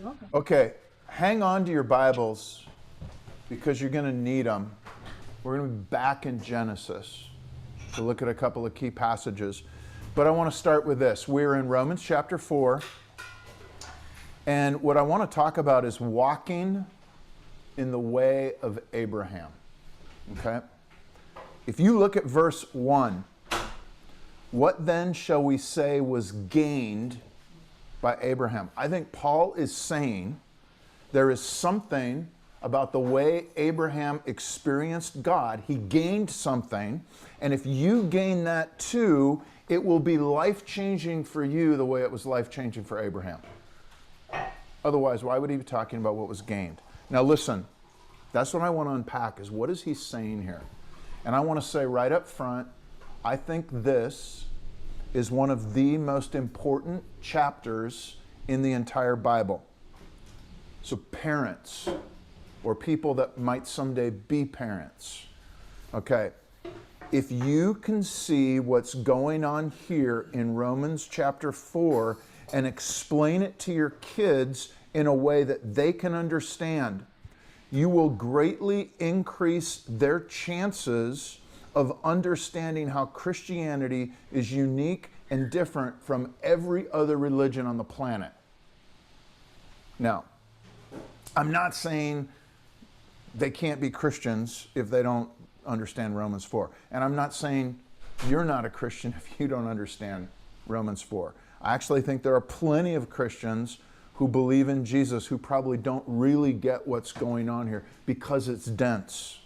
Okay. Okay, hang on to your Bibles because you're going to need them. We're going to be back in Genesis to look at a couple of key passages. But I want to start with this. We're in Romans chapter 4. And what I want to talk about is walking in the way of Abraham. Okay? If you look at verse 1, what then shall we say was gained by Abraham? I think Paul is saying there is something about the way Abraham experienced God. He gained something, and if you gain that too, it will be life-changing for you the way it was life-changing for Abraham. Otherwise, why would he be talking about what was gained? Now listen, that's what I want to unpack, is what is he saying here? And I want to say right up front, I think this is one of the most important chapters in the entire Bible. So parents, or people that might someday be parents, okay, if you can see what's going on here in Romans chapter 4 and explain it to your kids in a way that they can understand, you will greatly increase their chances of understanding how Christianity is unique and different from every other religion on the planet. Now, I'm not saying they can't be Christians if they don't understand Romans 4. And I'm not saying you're not a Christian if you don't understand Romans 4. I actually think there are plenty of Christians who believe in Jesus who probably don't really get what's going on here because it's dense.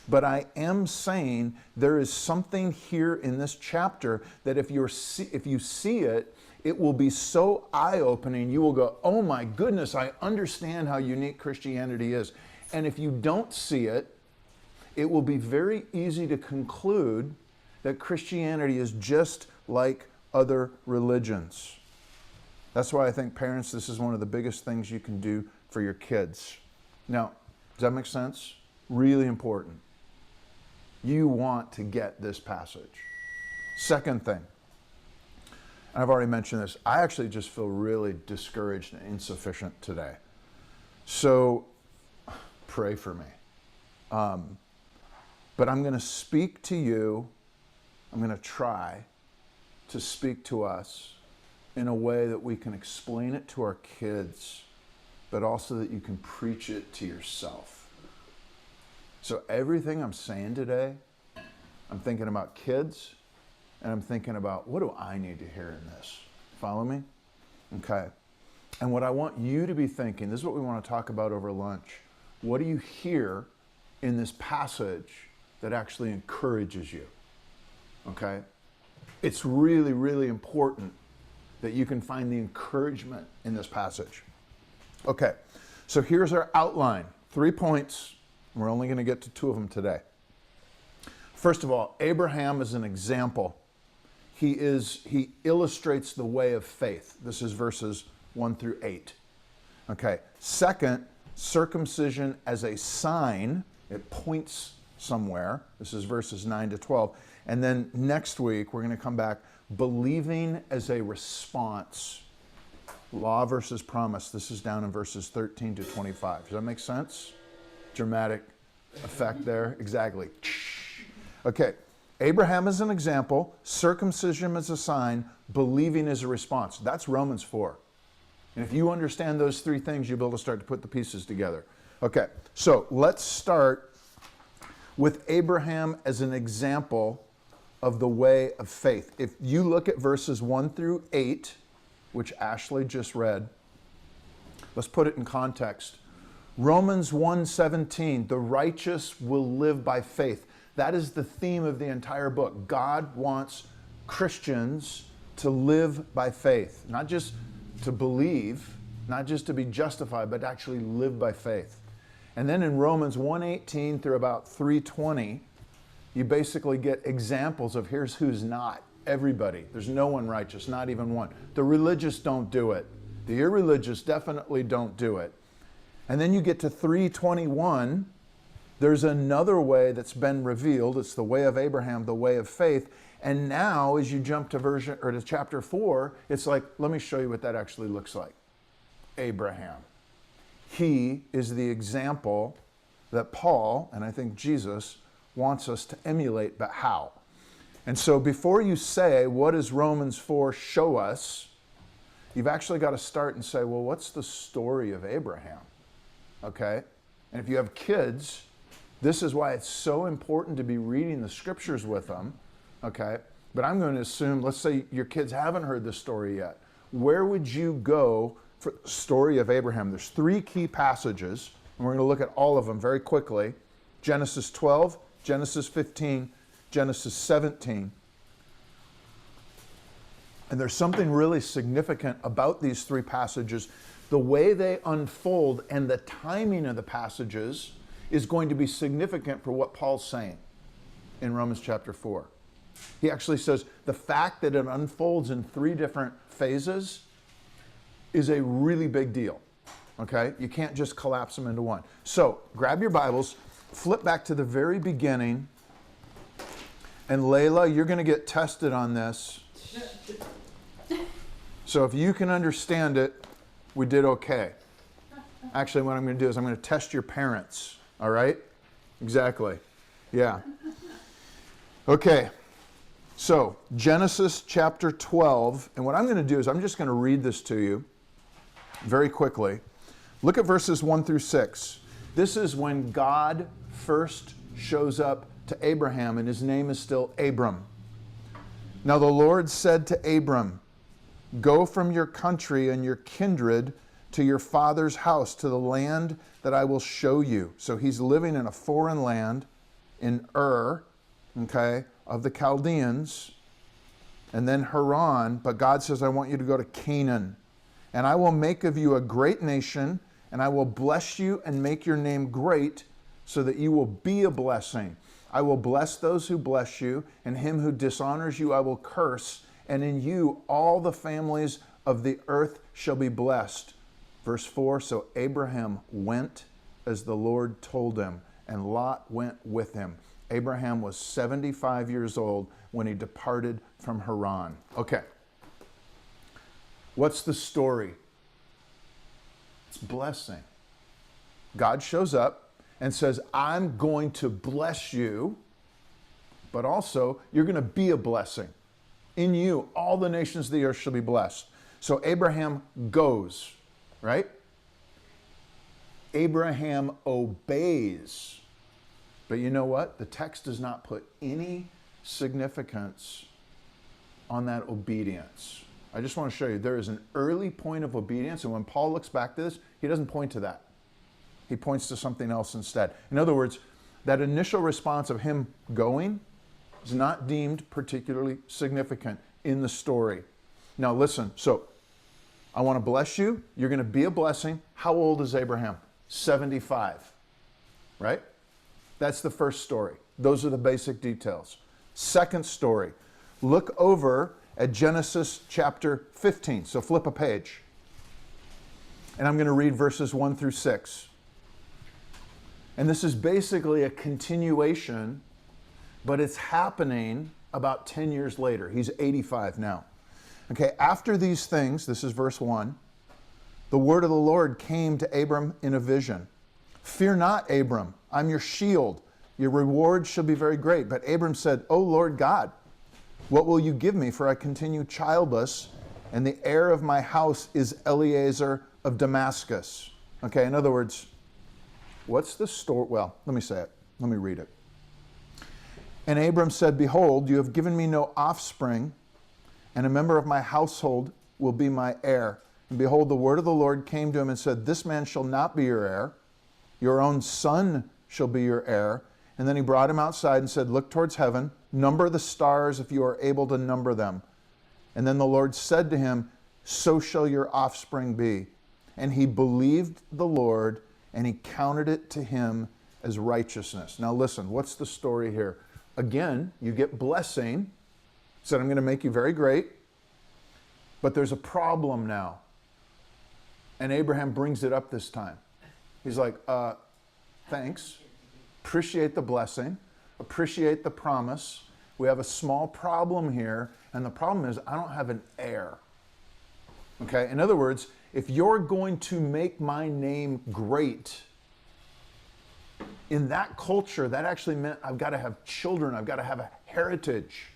But I am saying there is something here in this chapter that if you see it, it will be so eye-opening. You will go, oh my goodness, I understand how unique Christianity is. And if you don't see it, it will be very easy to conclude that Christianity is just like other religions. That's why I think, parents, this is one of the biggest things you can do for your kids. Now, does that make sense? Really important. You want to get this passage. Second thing, and I've already mentioned this, I actually just feel really discouraged and insufficient today. So pray for me. But I'm going to speak to you, I'm going to try to speak to us in a way that we can explain it to our kids, but also that you can preach it to yourself. So everything I'm saying today, I'm thinking about kids, and I'm thinking about what do I need to hear in this? Follow me? Okay. And what I want you to be thinking, this is what we want to talk about over lunch. What do you hear in this passage that actually encourages you? Okay? It's really, really important that you can find the encouragement in this passage. Okay, so here's our outline. 3 points. We're only going to get to 2 of them today. First of all, Abraham is an example. He illustrates the way of faith. This is verses 1 through 8. Okay, second, circumcision as a sign. It points somewhere. This is verses 9 to 12. And then next week, we're going to come back, believing as a response. Law versus promise. This is down in verses 13 to 25. Does that make sense? Dramatic effect there. Exactly. Okay. Abraham is an example. Circumcision as a sign. Believing as a response. That's Romans 4. And if you understand those 3 things, you'll be able to start to put the pieces together. Okay. So let's start with Abraham as an example of the way of faith. If you look at verses 1 through 8, which Ashley just read, let's put it in context. Romans 1:17, the righteous will live by faith. That is the theme of the entire book. God wants Christians to live by faith, not just to believe, not just to be justified, but actually live by faith. And then in Romans 1:18 through about 3:20, you basically get examples of here's who's not. Everybody. There's no one righteous, not even one. The religious don't do it. The irreligious definitely don't do it. And then you get to 3:21. There's another way that's been revealed. It's the way of Abraham, the way of faith. And now, as you jump to chapter 4, it's like, let me show you what that actually looks like. Abraham. He is the example that Paul, and I think Jesus, wants us to emulate, but how? And so before you say, what does Romans 4 show us? You've actually got to start and say, well, what's the story of Abraham? Okay? And if you have kids, this is why it's so important to be reading the scriptures with them. Okay? But I'm going to assume, let's say your kids haven't heard this story yet. Where would you go for the story of Abraham? There's 3 key passages, and we're going to look at all of them very quickly. Genesis 12, Genesis 15, Genesis 17. And there's something really significant about these 3 passages. The way they unfold and the timing of the passages is going to be significant for what Paul's saying in Romans chapter 4. He actually says the fact that it unfolds in 3 different phases is a really big deal. Okay? You can't just collapse them into one. So grab your Bibles, flip back to the very beginning, and Layla, you're going to get tested on this. So if you can understand it, we did okay. Actually, what I'm going to do is I'm going to test your parents. All right? Exactly. Yeah. Okay. So, Genesis chapter 12, and what I'm going to do is I'm just going to read this to you very quickly. Look at verses 1 through 6. This is when God first shows up to Abraham, and his name is still Abram. Now the Lord said to Abram, "Go from your country and your kindred to your father's house, to the land that I will show you." So he's living in a foreign land in Ur, okay, of the Chaldeans, and then Haran. But God says, I want you to go to Canaan. "And I will make of you a great nation, and I will bless you and make your name great, so that you will be a blessing. I will bless those who bless you, and him who dishonors you I will curse, and in you all the families of the earth shall be blessed." Verse 4, so Abraham went as the Lord told him, and Lot went with him. Abraham was 75 years old when he departed from Haran. Okay. What's the story? It's blessing. God shows up and says, I'm going to bless you, but also you're going to be a blessing. In you, all the nations of the earth shall be blessed. So Abraham goes, right? Abraham obeys. But you know what? The text does not put any significance on that obedience. I just want to show you there is an early point of obedience, and when Paul looks back to this, he doesn't point to that. He points to something else instead. In other words, that initial response of him going is not deemed particularly significant in the story. Now listen, so I want to bless you. You're going to be a blessing. How old is Abraham? 75, right? That's the first story. Those are the basic details. Second story, look over at Genesis chapter 15. So flip a page. And I'm going to read verses 1 through 6. And this is basically a continuation, but it's happening about 10 years later. He's 85 now. Okay, after these things, this is verse 1, the word of the Lord came to Abram in a vision. "Fear not, Abram, I'm your shield. Your reward shall be very great." But Abram said, "O Lord God, what will you give me? For I continue childless, and the heir of my house is Eliezer of Damascus." Okay, in other words, what's the story? Well, let me say it. Let me read it. "And Abram said, Behold, you have given me no offspring, and a member of my household will be my heir. And behold, the word of the Lord came to him and said, This man shall not be your heir. Your own son shall be your heir." And then he brought him outside and said, "Look towards heaven, number the stars if you are able to number them." And then the Lord said to him, "So shall your offspring be." And he believed the Lord, and he counted it to him as righteousness. Now listen, what's the story here? Again, you get blessing. He said, I'm going to make you very great. But there's a problem now. And Abraham brings it up this time. He's like, thanks. Appreciate the blessing. Appreciate the promise. We have a small problem here. And the problem is I don't have an heir. Okay? In other words, if you're going to make my name great, in that culture, that actually meant I've got to have children, I've got to have a heritage.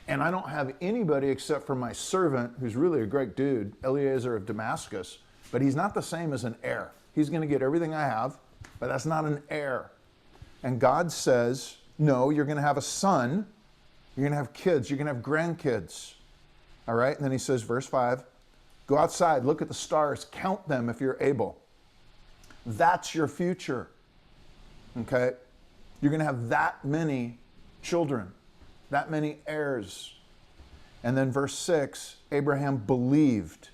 And I don't have anybody except for my servant, who's really a great dude, Eliezer of Damascus, but he's not the same as an heir. He's going to get everything I have, but that's not an heir. And God says, no, you're going to have a son, you're going to have kids, you're going to have grandkids. All right? And then he says, verse 5, go outside, look at the stars, count them if you're able. That's your future. Okay? You're going to have that many children, that many heirs. And then verse 6, Abraham believed.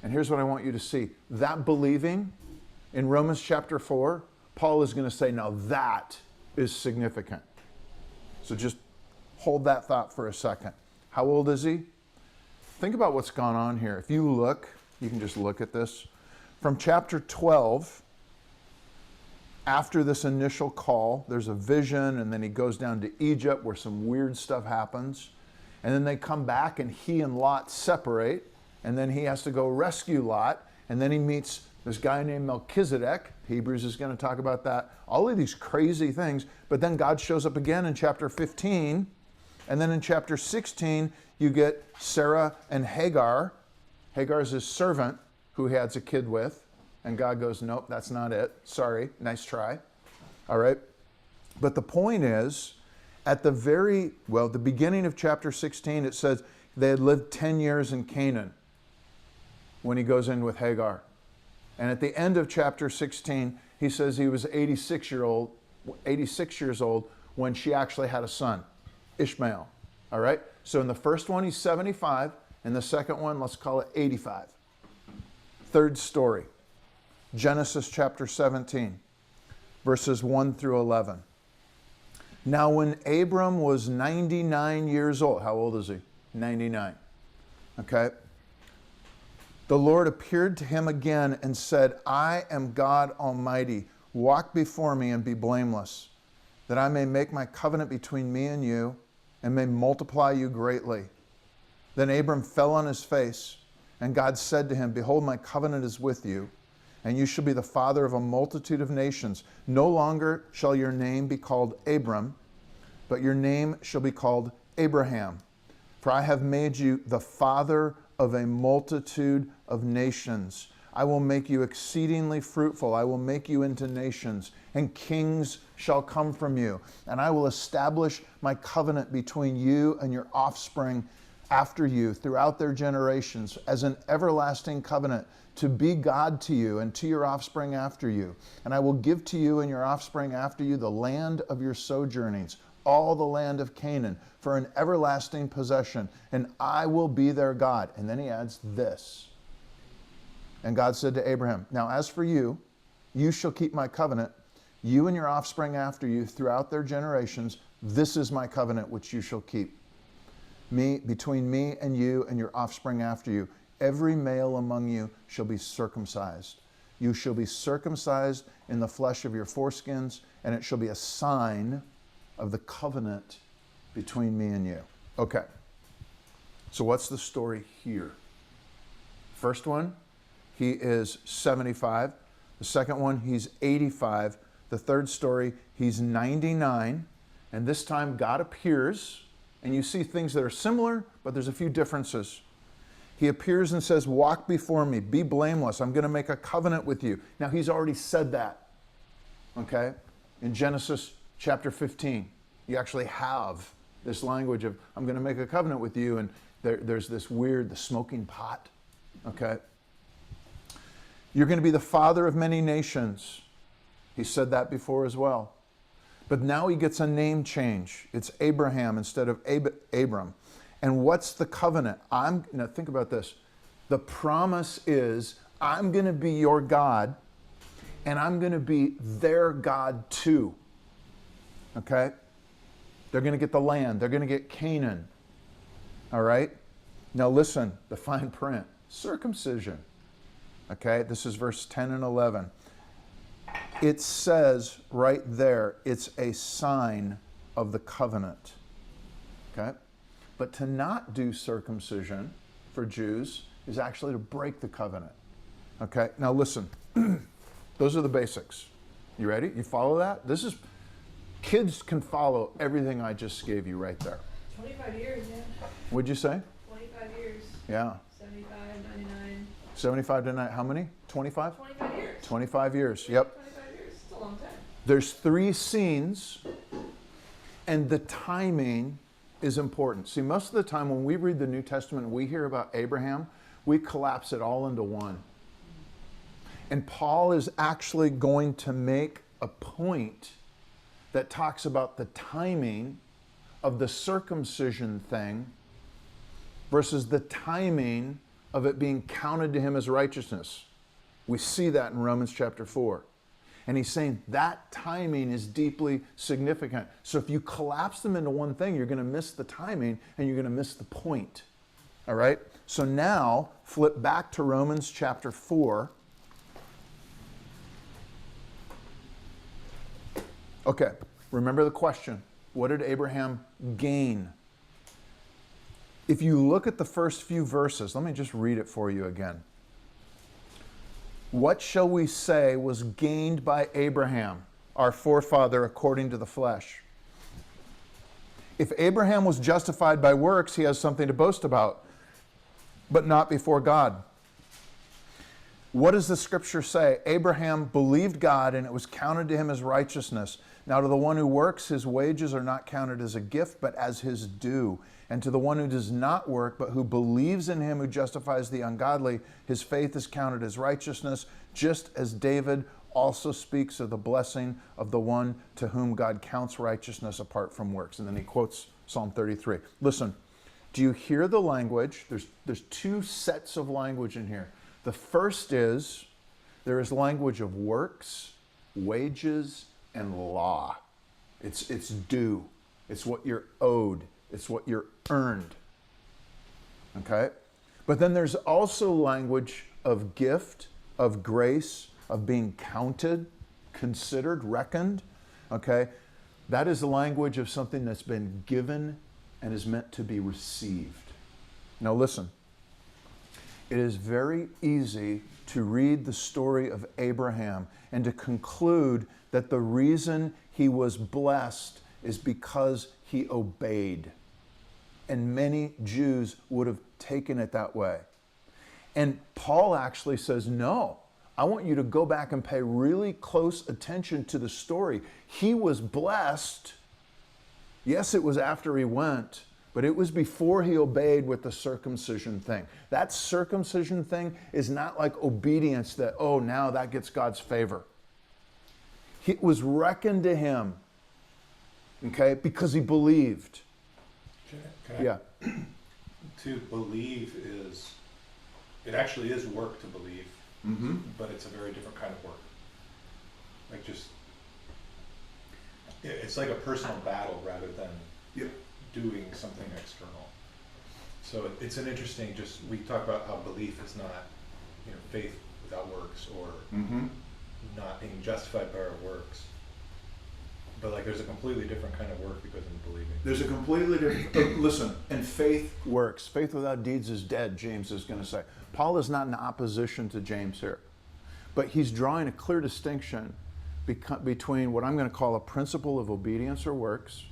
And here's what I want you to see. That believing, in Romans chapter 4, Paul is going to say, now that is significant. So just hold that thought for a second. How old is he? Think about what's gone on here. If you look, you can just look at this. From chapter 12, after this initial call, there's a vision, and then he goes down to Egypt where some weird stuff happens. And then they come back, and he and Lot separate, and then he has to go rescue Lot, and then he meets this guy named Melchizedek. Hebrews is going to talk about that. All of these crazy things. But then God shows up again in chapter 15, and then in chapter 16, you get Sarah and Hagar. Hagar is his servant who he has a kid with. And God goes, nope, that's not it. Sorry, nice try. All right. But the point is, at the beginning of chapter 16, it says they had lived 10 years in Canaan when he goes in with Hagar. And at the end of chapter 16, he says he was 86 years old when she actually had a son, Ishmael. All right. So in the first one, he's 75. In the second one, let's call it 85. Third story. Genesis chapter 17, verses 1 through 11. Now when Abram was 99 years old, how old is he? 99. Okay. The Lord appeared to him again and said, I am God Almighty. Walk before me and be blameless, that I may make my covenant between me and you and may multiply you greatly. Then Abram fell on his face, and God said to him, behold, my covenant is with you, and you shall be the father of a multitude of nations. No longer shall your name be called Abram, but your name shall be called Abraham. For I have made you the father of a multitude of nations. I will make you exceedingly fruitful. I will make you into nations, and kings shall come from you. And I will establish my covenant between you and your offspring after you throughout their generations as an everlasting covenant, to be God to you and to your offspring after you. And I will give to you and your offspring after you the land of your sojournings, all the land of Canaan, for an everlasting possession, and I will be their God. And then he adds this. And God said to Abraham, now as for you, you shall keep my covenant, you and your offspring after you throughout their generations. This is my covenant which you shall keep. Between me and you and your offspring after you, every male among you shall be circumcised. You shall be circumcised in the flesh of your foreskins, and it shall be a sign of the covenant between me and you. Okay. So what's the story here? First one, he is 75. The second one, he's 85. The third story, he's 99. And this time God appears, and you see things that are similar, but there's a few differences. He appears and says, walk before me, be blameless. I'm going to make a covenant with you. Now, he's already said that, okay? In Genesis chapter 15, you actually have this language of, I'm going to make a covenant with you, and there's this weird, the smoking pot, okay? You're going to be the father of many nations. He said that before as well. But now he gets a name change. It's Abraham instead of Abram. And what's the covenant? Now think about this. The promise is, I'm going to be your God, and I'm going to be their God too. Okay? They're going to get the land. They're going to get Canaan. All right? Now listen, the fine print. Circumcision. Okay? This is verse 10 and 11. It says right there, it's a sign of the covenant. Okay? But to not do circumcision for Jews is actually to break the covenant. Okay, now listen. Those are the basics. You ready? You follow that? Kids can follow everything I just gave you right there. 25 years, yeah. What'd you say? 25 years. Yeah. 75, 99. 75 to 9, how many? 25? 25 years. 25 years, yep. 25 years. It's a long time. There's 3 scenes, and the timing is important. See, most of the time when we read the New Testament and we hear about Abraham, we collapse it all into one. And Paul is actually going to make a point that talks about the timing of the circumcision thing versus the timing of it being counted to him as righteousness. We see that in Romans chapter 4. And he's saying that timing is deeply significant. So if you collapse them into one thing, you're going to miss the timing and you're going to miss the point. All right? So now, flip back to Romans chapter 4. Okay, remember the question. What did Abraham gain? If you look at the first few verses, let me just read it for you again. What shall we say was gained by Abraham, our forefather according to the flesh? If Abraham was justified by works, he has something to boast about, but not before God. What does the scripture say? Abraham believed God and it was counted to him as righteousness. Now to the one who works, his wages are not counted as a gift, but as his due. And to the one who does not work, but who believes in him who justifies the ungodly, his faith is counted as righteousness, just as David also speaks of the blessing of the one to whom God counts righteousness apart from works. And then he quotes Psalm 33. Listen, do you hear the language? There's 2 sets of language in here. The first is, there is language of works, wages, and law. It's due. It's what you're owed. It's what you're earned. Okay? But then there's also language of gift, of grace, of being counted, considered, reckoned. Okay? That is the language of something that's been given and is meant to be received. Now listen. It is very easy to read the story of Abraham and to conclude that the reason he was blessed is because he obeyed. And many Jews would have taken it that way. And Paul actually says, no, I want you to go back and pay really close attention to the story. He was blessed. Yes, it was after he went, but it was before he obeyed with the circumcision thing. That circumcision thing is not like obedience that, oh, now that gets God's favor. It was reckoned to him, okay, because he believed. Yeah. To believe is, it actually is work to believe, but it's a very different kind of work. Like it's like a personal battle rather than doing something external. So it's an interesting, we talk about how belief is not, faith without works or not being justified by our works. But like there's a completely different kind of work because of believing. There's a completely different, listen, and faith works. Faith without deeds is dead, James is going to say. Paul is not in opposition to James here. But he's drawing a clear distinction between what I'm going to call a principle of obedience or works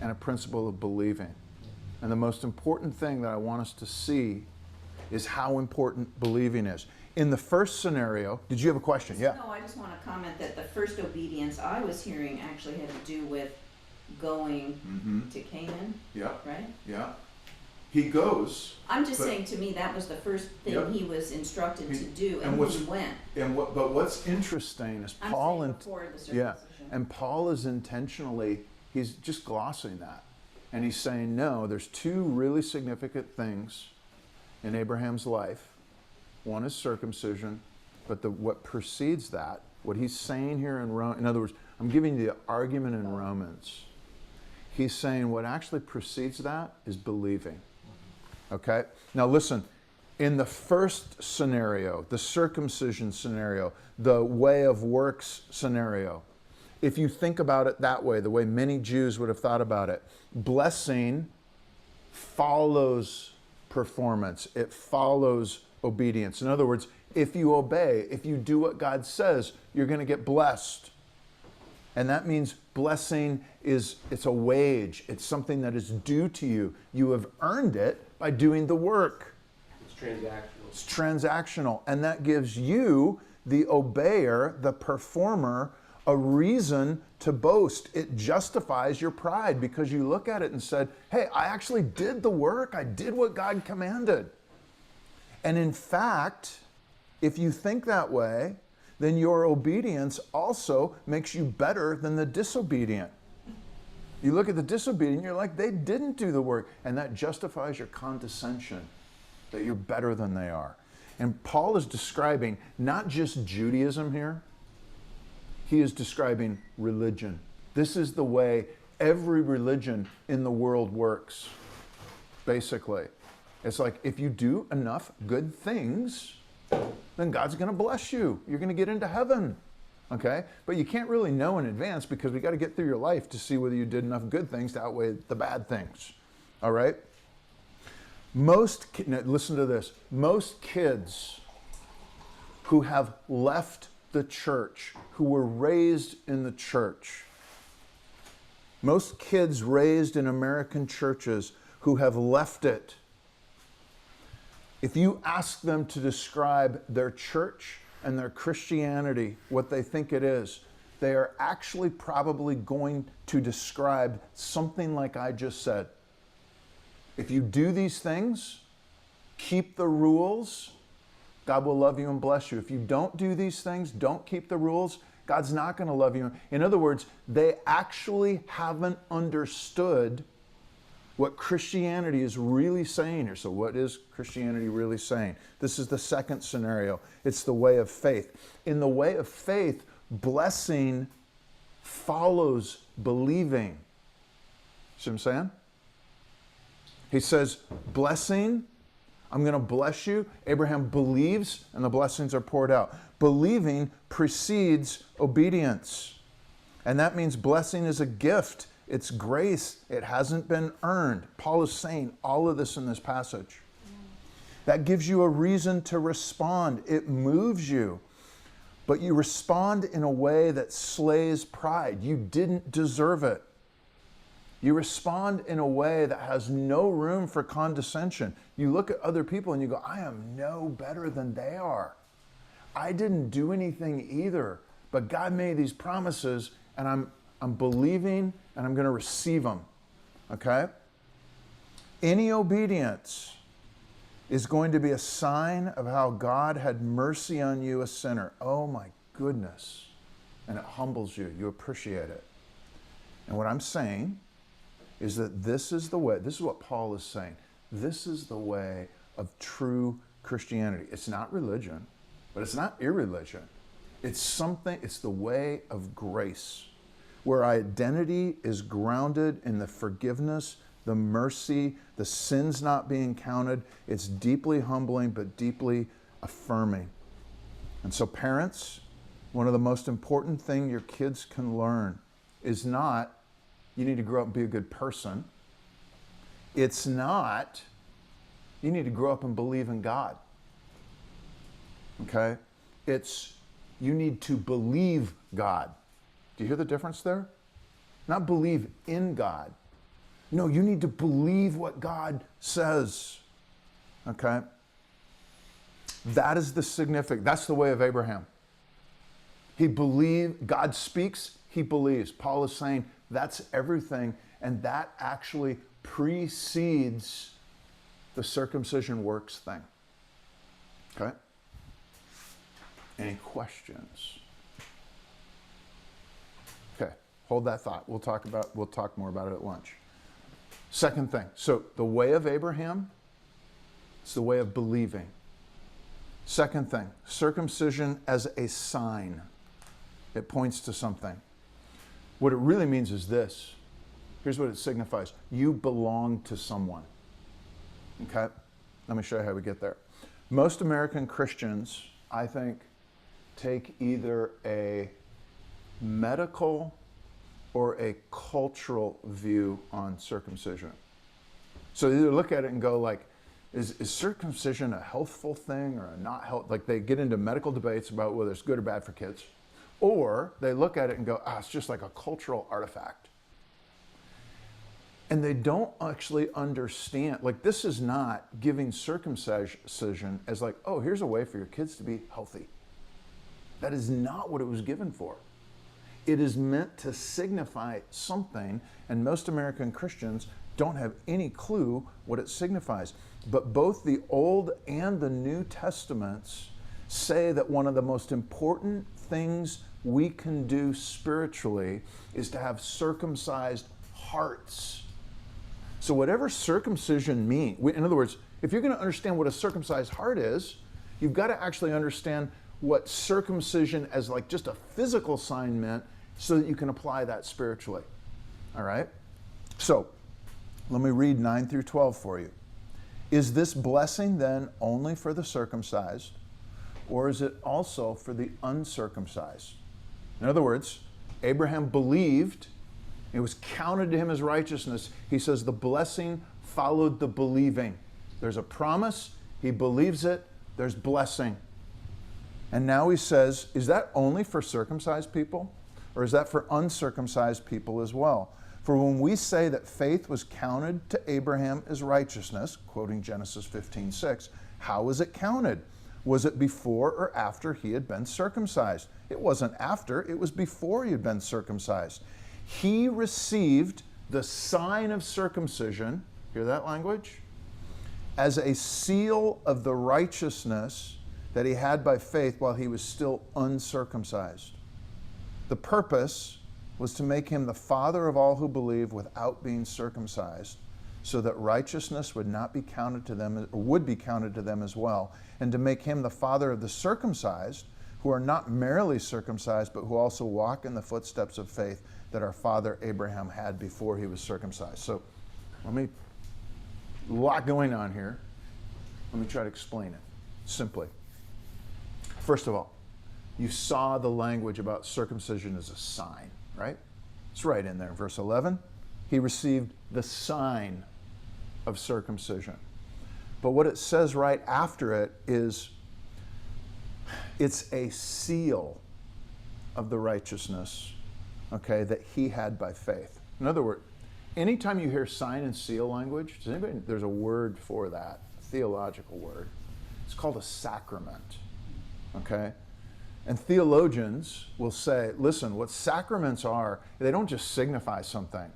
and a principle of believing. And the most important thing that I want us to see is how important believing is. In the first scenario, did you have a question? Yeah. No, I just want to comment that the first obedience I was hearing actually had to do with going to Canaan. Yeah. Right? Yeah. He goes. I'm just saying, to me, that was the first thing he was instructed to do, and he went. But what's interesting is Paul and Paul is intentionally, he's just glossing that. And he's saying, no, there's 2 really significant things in Abraham's life. One is circumcision, but what precedes that, what he's saying here in other words, I'm giving you the argument in Romans. He's saying what actually precedes that is believing. Okay? Now listen, in the first scenario, the circumcision scenario, the way of works scenario, if you think about it that way, the way many Jews would have thought about it, blessing follows performance. It follows obedience. In other words, if you obey, if you do what God says, you're going to get blessed. And that means blessing it's a wage. It's something that is due to you. You have earned it by doing the work. It's transactional. It's transactional. And that gives you, the obeyer, the performer, a reason to boast. It justifies your pride because you look at it and said, hey, I actually did the work. I did what God commanded. And in fact, if you think that way, then your obedience also makes you better than the disobedient. You look at the disobedient, you're like, they didn't do the work. And that justifies your condescension, that you're better than they are. And Paul is describing not just Judaism here, he is describing religion. This is the way every religion in the world works, basically. It's like, if you do enough good things, then God's going to bless you. You're going to get into heaven, okay? But you can't really know in advance because we got to get through your life to see whether you did enough good things to outweigh the bad things, all right? Listen to this. Most kids who have left the church, who were raised in the church, most kids raised in American churches who have left it, if you ask them to describe their church and their Christianity, what they think it is, they are actually probably going to describe something like I just said. If you do these things, keep the rules, God will love you and bless you. If you don't do these things, don't keep the rules, God's not going to love you. In other words, they actually haven't understood what Christianity is really saying here. So what is Christianity really saying? This is the second scenario. It's the way of faith. In the way of faith, blessing follows believing. See what I'm saying? He says, blessing, I'm going to bless you. Abraham believes, and the blessings are poured out. Believing precedes obedience. And that means blessing is a gift. It's grace. It hasn't been earned. Paul is saying all of this in this passage. That gives you a reason to respond. It moves you. But you respond in a way that slays pride. You didn't deserve it. You respond in a way that has no room for condescension. You look at other people and you go, I am no better than they are. I didn't do anything either. But God made these promises and I'm believing and I'm going to receive them. Okay? Any obedience is going to be a sign of how God had mercy on you, a sinner. Oh my goodness. And it humbles you. You appreciate it. And what I'm saying is that this is the way, this is what Paul is saying. This is the way of true Christianity. It's not religion, but it's not irreligion. It's something, it's the way of grace, where identity is grounded in the forgiveness, the mercy, the sins not being counted. It's deeply humbling, but deeply affirming. And so parents, one of the most important things your kids can learn is not, you need to grow up and be a good person. It's not, you need to grow up and believe in God. Okay? It's, you need to believe God. Do you hear the difference there? Not believe in God. No, you need to believe what God says. Okay? That is the significant, that's the way of Abraham. He believed, God speaks, he believes. Paul is saying that's everything, and that actually precedes the circumcision works thing. Okay? Any questions? Okay, hold that thought. We'll talk more about it at lunch. Second thing, so the way of Abraham, it's the way of believing. Second thing, circumcision as a sign. It points to something. What it really means is this. Here's what it signifies. You belong to someone. Okay? Let me show you how we get there. Most American Christians, I think, take either a medical or a cultural view on circumcision. So they either look at it and go like, is circumcision a healthful thing or a not health? Like they get into medical debates about whether it's good or bad for kids. Or they look at it and go, it's just like a cultural artifact. And they don't actually understand, like this is not giving circumcision as like, oh, here's a way for your kids to be healthy. That is not what it was given for. It is meant to signify something, and most American Christians don't have any clue what it signifies. But both the Old and the New Testaments say that one of the most important things we can do spiritually is to have circumcised hearts. So whatever circumcision means, in other words, if you're going to understand what a circumcised heart is, you've got to actually understand what circumcision as like just a physical sign meant so that you can apply that spiritually. All right? So let me read 9 through 12 for you. Is this blessing then only for the circumcised, or is it also for the uncircumcised? In other words, Abraham believed, it was counted to him as righteousness. He says the blessing followed the believing. There's a promise, he believes it, there's blessing. And now he says, is that only for circumcised people? Or is that for uncircumcised people as well? For when we say that faith was counted to Abraham as righteousness, quoting Genesis 15:6, how was it counted? Was it before or after he had been circumcised? It wasn't after, it was before he had been circumcised. He received the sign of circumcision, hear that language? As a seal of the righteousness that he had by faith while he was still uncircumcised. The purpose was to make him the father of all who believe without being circumcised, so that righteousness would not be counted to them, or would be counted to them as well, and to make him the father of the circumcised, who are not merely circumcised, but who also walk in the footsteps of faith that our father Abraham had before he was circumcised. So, a lot going on here. Let me try to explain it simply. First of all, you saw the language about circumcision as a sign, right? It's right in there. Verse 11, he received the sign of circumcision. But what it says right after it is, it's a seal of the righteousness, okay, that he had by faith. In other words, anytime you hear sign and seal language, there's a word for that, a theological word. It's called a sacrament, okay? And theologians will say, listen, what sacraments are, they don't just signify something.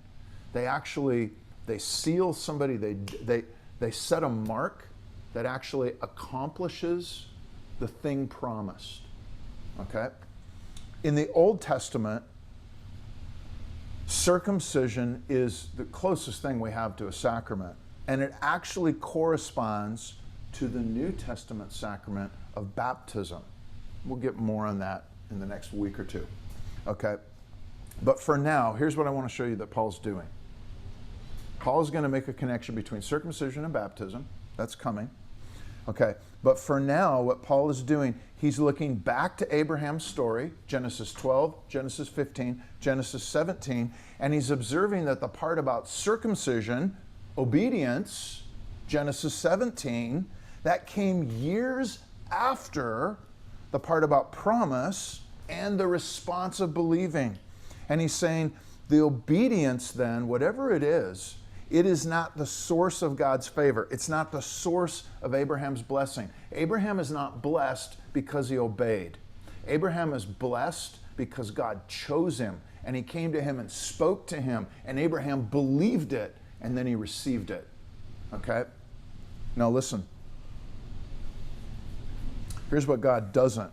They seal somebody, they set a mark that actually accomplishes the thing promised, okay? In the Old Testament, circumcision is the closest thing we have to a sacrament, and it actually corresponds to the New Testament sacrament of baptism. We'll get more on that in the next week or two, okay? But for now, here's what I want to show you that Paul's doing. Paul's going to make a connection between circumcision and baptism. That's coming, okay? But for now, what Paul is doing, he's looking back to Abraham's story, Genesis 12, Genesis 15, Genesis 17, and he's observing that the part about circumcision, obedience, Genesis 17, that came years after the part about promise and the response of believing. And he's saying the obedience then, whatever it is not the source of God's favor. It's not the source of Abraham's blessing. Abraham is not blessed because he obeyed. Abraham is blessed because God chose him, and he came to him and spoke to him, and Abraham believed it, and then he received it. Okay? Now listen. Here's what God doesn't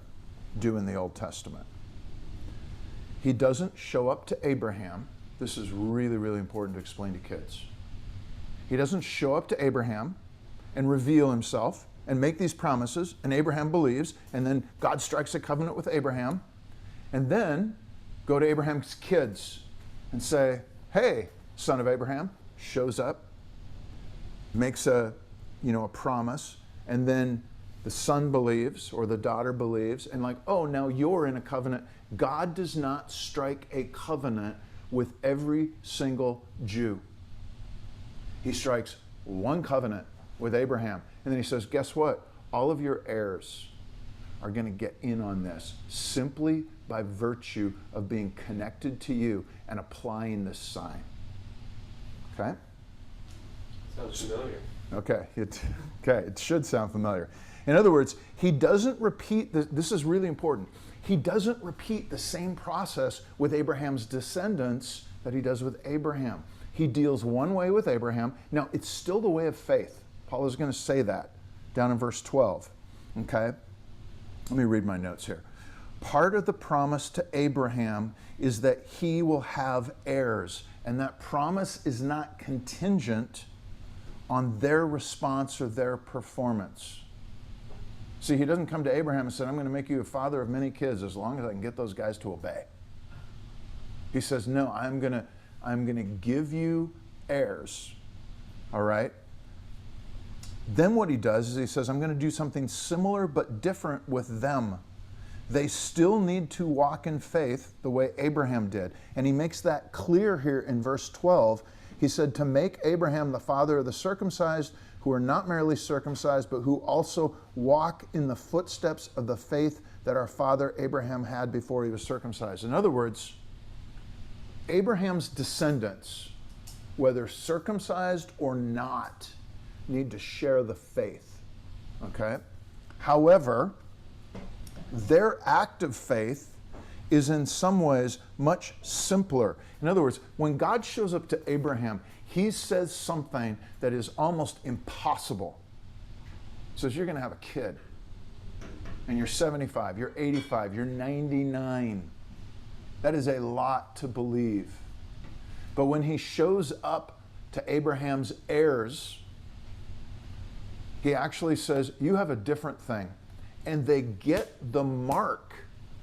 do in the Old Testament. He doesn't show up to Abraham. This is really, really important to explain to kids. He doesn't show up to Abraham and reveal himself and make these promises, and Abraham believes, and then God strikes a covenant with Abraham, and then go to Abraham's kids and say, hey, son of Abraham, shows up, makes a promise, and then the son believes or the daughter believes, and like, oh, now you're in a covenant. God does not strike a covenant with every single Jew. He strikes one covenant with Abraham. And then he says, guess what? All of your heirs are going to get in on this simply by virtue of being connected to you and applying this sign. Okay? Sounds familiar. Okay, it should sound familiar. In other words, he doesn't repeat, this is really important, he doesn't repeat the same process with Abraham's descendants that he does with Abraham. He deals one way with Abraham. Now, it's still the way of faith. Paul is going to say that down in verse 12. Okay? Let me read my notes here. Part of the promise to Abraham is that he will have heirs, and that promise is not contingent on their response or their performance. See, he doesn't come to Abraham and say, I'm going to make you a father of many kids as long as I can get those guys to obey. He says, no, I'm going to give you heirs. All right? Then what he does is he says, I'm going to do something similar but different with them. They still need to walk in faith the way Abraham did. And he makes that clear here in verse 12. He said, to make Abraham the father of the circumcised, who are not merely circumcised, but who also walk in the footsteps of the faith that our father Abraham had before he was circumcised. In other words, Abraham's descendants, whether circumcised or not, need to share the faith. Okay? However, their act of faith is in some ways much simpler. In other words, when God shows up to Abraham, he says something that is almost impossible. He says, you're going to have a kid. And you're 75, you're 85, you're 99. That is a lot to believe. But when he shows up to Abraham's heirs, he actually says, you have a different thing. And they get the mark.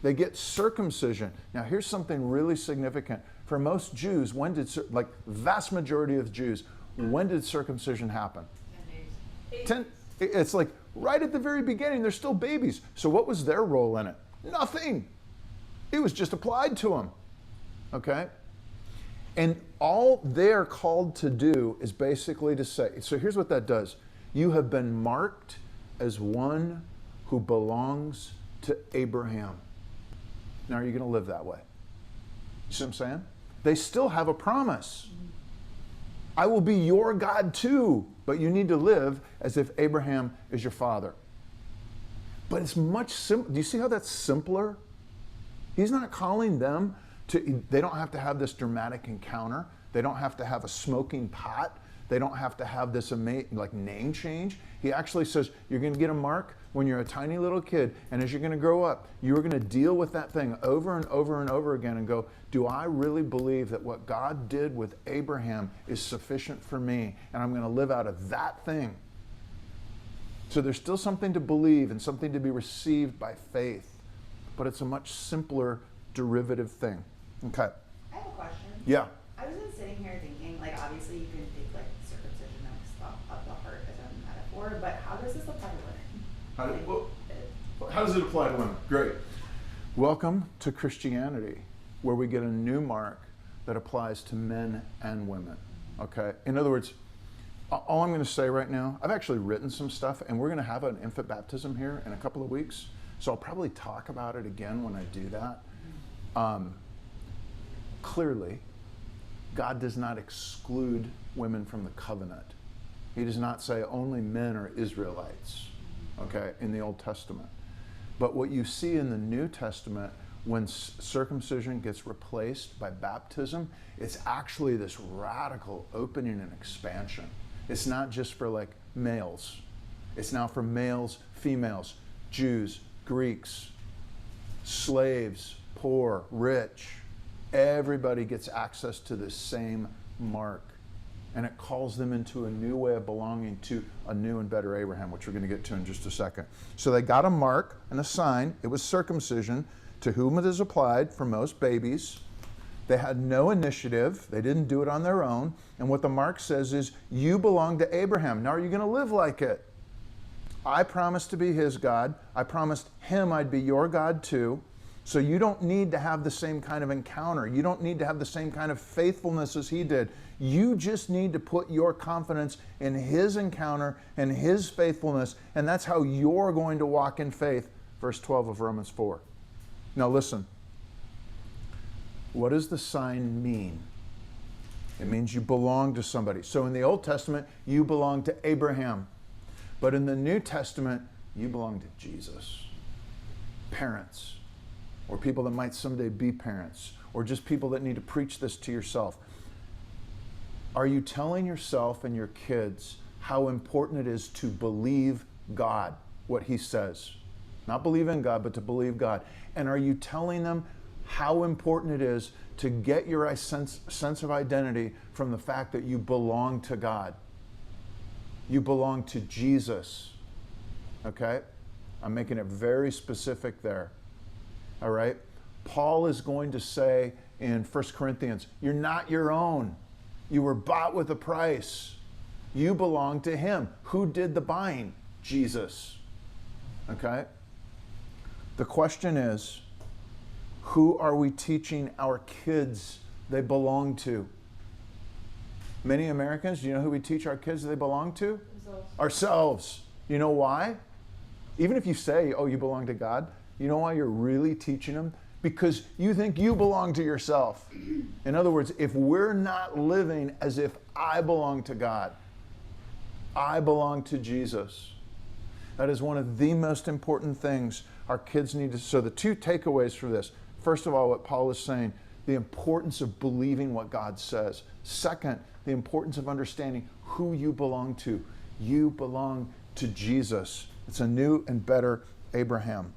They get circumcision. Now, here's something really significant. For most Jews, like vast majority of Jews, when did circumcision happen? 10 days. It's like right at the very beginning, they're still babies. So what was their role in it? Nothing. It was just applied to them. Okay? And all they're called to do is basically to say, so here's what that does. You have been marked as one who belongs to Abraham. Now, are you going to live that way? You see what I'm saying? They still have a promise. I will be your God too, but you need to live as if Abraham is your father. But it's much simpler. Do you see how that's simpler? He's not calling them to, they don't have to have this dramatic encounter. They don't have to have a smoking pot. They don't have to have this name change. He actually says, you're going to get a mark when you're a tiny little kid, and as you're going to grow up, you're going to deal with that thing over and over and over again and go, do I really believe that what God did with Abraham is sufficient for me, and I'm going to live out of that thing? So there's still something to believe and something to be received by faith, but it's a much simpler derivative thing. Okay. I have a question. Yeah. I was just sitting here thinking, like, obviously you can take like circumcision of the heart as a metaphor, but how does this apply to women? How does it apply to women? Great. Welcome to Christianity, where we get a new mark that applies to men and women. Okay? In other words, all I'm going to say right now, I've actually written some stuff, and we're going to have an infant baptism here in a couple of weeks. So I'll probably talk about it again when I do that. Clearly, God does not exclude women from the covenant. He does not say only men are Israelites, okay, in the Old Testament. But what you see in the New Testament, when circumcision gets replaced by baptism, it's actually this radical opening and expansion. It's not just for like males. It's now for males, females, Jews, Greeks, slaves, poor, rich. Everybody gets access to this same mark. And it calls them into a new way of belonging to a new and better Abraham, which we're going to get to in just a second. So they got a mark and a sign. It was circumcision, to whom it is applied for most babies. They had no initiative. They didn't do it on their own. And what the mark says is, you belong to Abraham. Now are you going to live like it? I promised to be his God. I promised him I'd be your God too. So you don't need to have the same kind of encounter. You don't need to have the same kind of faithfulness as he did. You just need to put your confidence in his encounter and his faithfulness, and that's how you're going to walk in faith. Verse 12 of Romans 4. Now listen. What does the sign mean? It means you belong to somebody. So in the Old Testament, you belong to Abraham. But in the New Testament, you belong to Jesus. Parents, or people that might someday be parents, or just people that need to preach this to yourself. Are you telling yourself and your kids how important it is to believe God, what he says? Not believe in God, but to believe God. And are you telling them how important it is to get your sense of identity from the fact that you belong to God? You belong to Jesus. Okay? I'm making it very specific there. All right? Paul is going to say in 1 Corinthians, you're not your own. You were bought with a price. You belong to him. Who did the buying? Jesus. Okay? The question is, who are we teaching our kids they belong to? Many Americans, do you know who we teach our kids they belong to? Ourselves. You know why? Even if you say, oh, you belong to God, you know why you're really teaching them? Because you think you belong to yourself. In other words, if we're not living as if I belong to God, I belong to Jesus. That is one of the most important things our kids need to. So the two takeaways from this. First of all, what Paul is saying, the importance of believing what God says. Second, the importance of understanding who you belong to. You belong to Jesus. It's a new and better Abraham.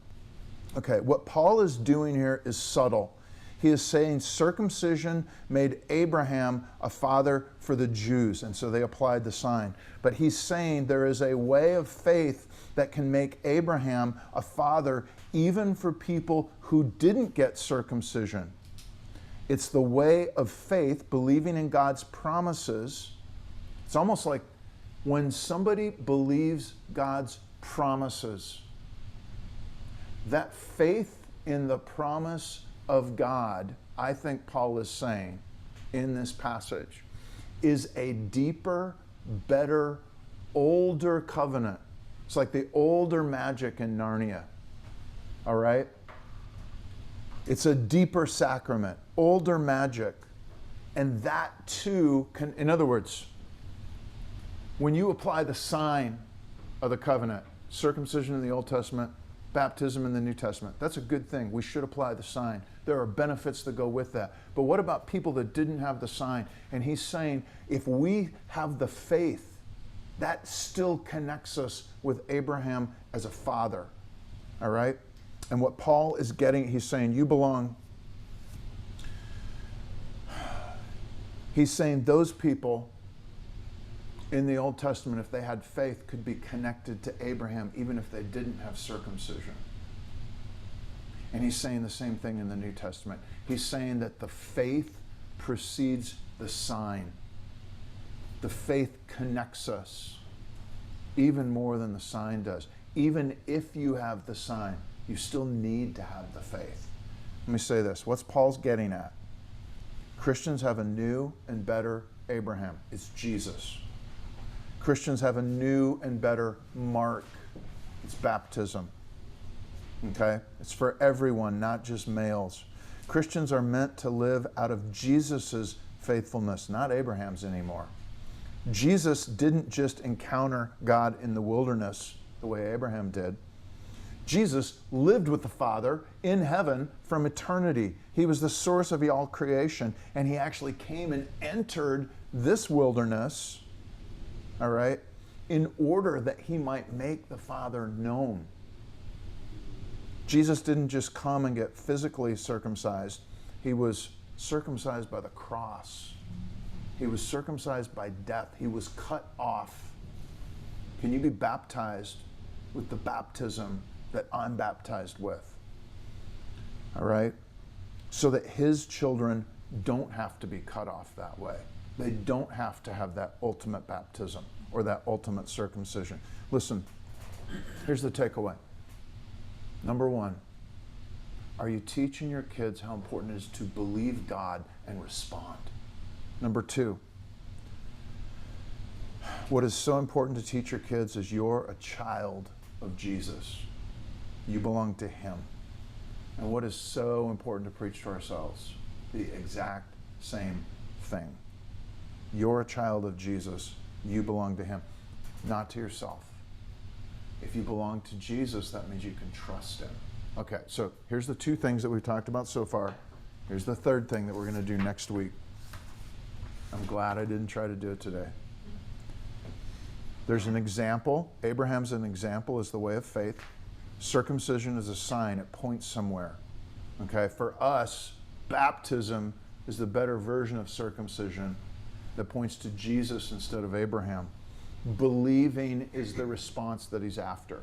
Okay, what Paul is doing here is subtle. He is saying circumcision made Abraham a father for the Jews, and so they applied the sign. But he's saying there is a way of faith that can make Abraham a father even for people who didn't get circumcision. It's the way of faith, believing in God's promises. It's almost like when somebody believes God's promises, that faith in the promise of God, I think Paul is saying in this passage, is a deeper, better, older covenant. It's like the older magic in Narnia. All right? It's a deeper sacrament, older magic. And that too can, in other words, when you apply the sign of the covenant, circumcision in the Old Testament, baptism in the New Testament, that's a good thing. We should apply the sign. There are benefits that go with that. But what about people that didn't have the sign? And he's saying, if we have the faith, that still connects us with Abraham as a father. All right? And what Paul is getting, he's saying, you belong. He's saying those people in the Old Testament, if they had faith, could be connected to Abraham even if they didn't have circumcision. And he's saying the same thing in the New Testament. He's saying that the faith precedes the sign. The faith connects us even more than the sign does. Even if you have the sign, you still need to have the faith. Let me say this. What's Paul's getting at? Christians have a new and better Abraham. It's Jesus. Christians have a new and better mark. It's baptism. Okay? It's for everyone, not just males. Christians are meant to live out of Jesus's faithfulness, not Abraham's anymore. Jesus didn't just encounter God in the wilderness the way Abraham did. Jesus lived with the Father in heaven from eternity. He was the source of all creation, and he actually came and entered this wilderness, all right, in order that he might make the Father known. Jesus didn't just come and get physically circumcised. He was circumcised by the cross. He was circumcised by death. He was cut off. Can you be baptized with the baptism that I'm baptized with? All right? So that his children don't have to be cut off that way. They don't have to have that ultimate baptism or that ultimate circumcision. Listen, here's the takeaway. Number one, Are you teaching your kids how important it is to believe God and respond? Number 2, what is so important to teach your kids is you're a child of Jesus. You belong to Him. And what is so important to preach to ourselves? The exact same thing. You're a child of Jesus. You belong to Him, not to yourself. If you belong to Jesus, that means you can trust Him. Okay, so here's the 2 things that we've talked about so far. Here's the 3rd thing that we're going to do next week. I'm glad I didn't try to do it today. There's an example. Abraham's an example as the way of faith. Circumcision is a sign. It points somewhere. Okay, for us, baptism is the better version of circumcision that points to Jesus instead of Abraham. Believing is the response that he's after.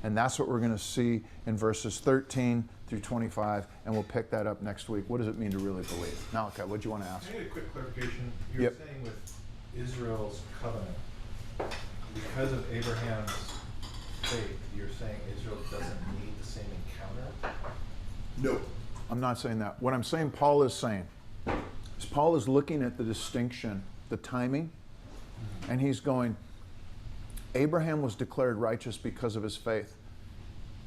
And that's what we're going to see in verses 13 through 25, and we'll pick that up next week. What does it mean to really believe? Malachi, what do you want to ask? Can I get a quick clarification? You're Yep. saying with Israel's covenant, because of Abraham's faith, you're saying Israel doesn't need the same encounter? No. I'm not saying that. What I'm saying Paul is saying is Paul is looking at the distinction, the timing, and he's going, Abraham was declared righteous because of his faith.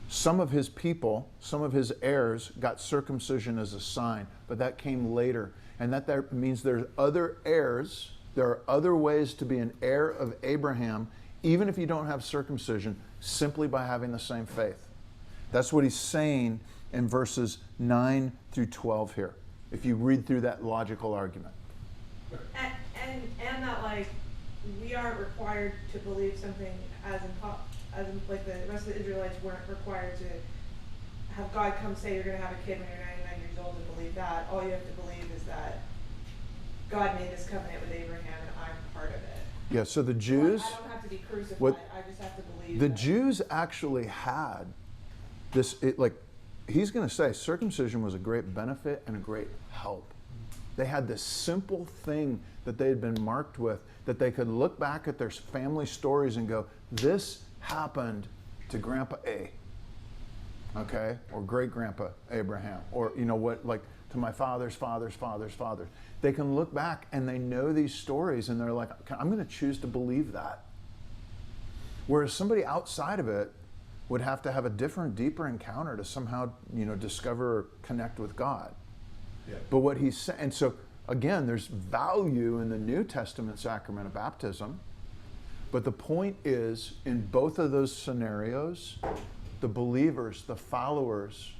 Some of his people, some of his heirs got circumcision as a sign, but that came later. And that means there's other heirs. There are other ways to be an heir of Abraham, even if you don't have circumcision, simply by having the same faith. That's what he's saying in verses 9 through 12 here, if you read through that logical argument. And that, like, we aren't required to believe something as in like the rest of the Israelites weren't required to have God come say you're going to have a kid when you're 99 years old and believe that. All you have to believe is that God made this covenant with Abraham and I'm part of it. Yeah, so the Jews, I don't have to be crucified. what- I just have to believe the that. Jews actually had this, he's going to say circumcision was a great benefit and a great help. They had this simple thing that they had been marked with, that they could look back at their family stories and go, this happened to Grandpa A, okay, or great Grandpa Abraham, or to my father's father's father's father. They can look back and they know these stories and they're like, I'm going to choose to believe that. Whereas somebody outside of it would have to have a different, deeper encounter to somehow, discover or connect with God. Yeah. But what he's saying, and so again, there's value in the New Testament sacrament of baptism. But the point is, in both of those scenarios, the believers, the followers,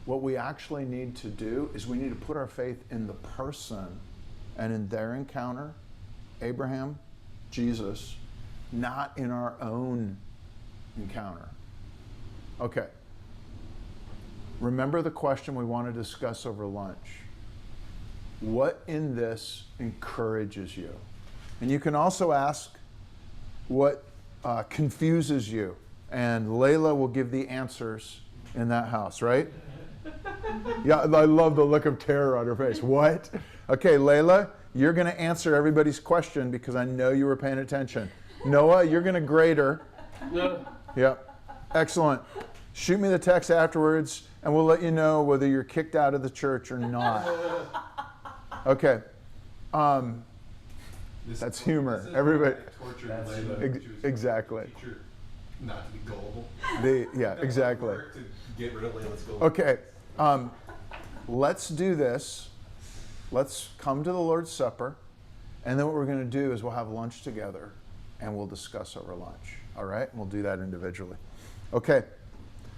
what we actually need to do is we need to put our faith in the person and in their encounter, Abraham, Jesus, not in our own encounter. Okay. Remember the question we want to discuss over lunch. What in this encourages you? And you can also ask what confuses you. And Layla will give the answers in that house, right? Yeah, I love the look of terror on her face. What? Okay, Layla, you're going to answer everybody's question because I know you were paying attention. Noah, you're going to grade her. No. Yep. Excellent. Shoot me the text afterwards, and we'll let you know whether you're kicked out of the church or not. Okay. That's humor. Everybody. Torture Exactly. teacher not to be gullible. Yeah, exactly. Work to get rid of Layla's gullible. Okay. Let's do this. Let's come to the Lord's Supper, and then what we're going to do is we'll have lunch together, and we'll discuss over lunch. All right? And we'll do that individually. Okay.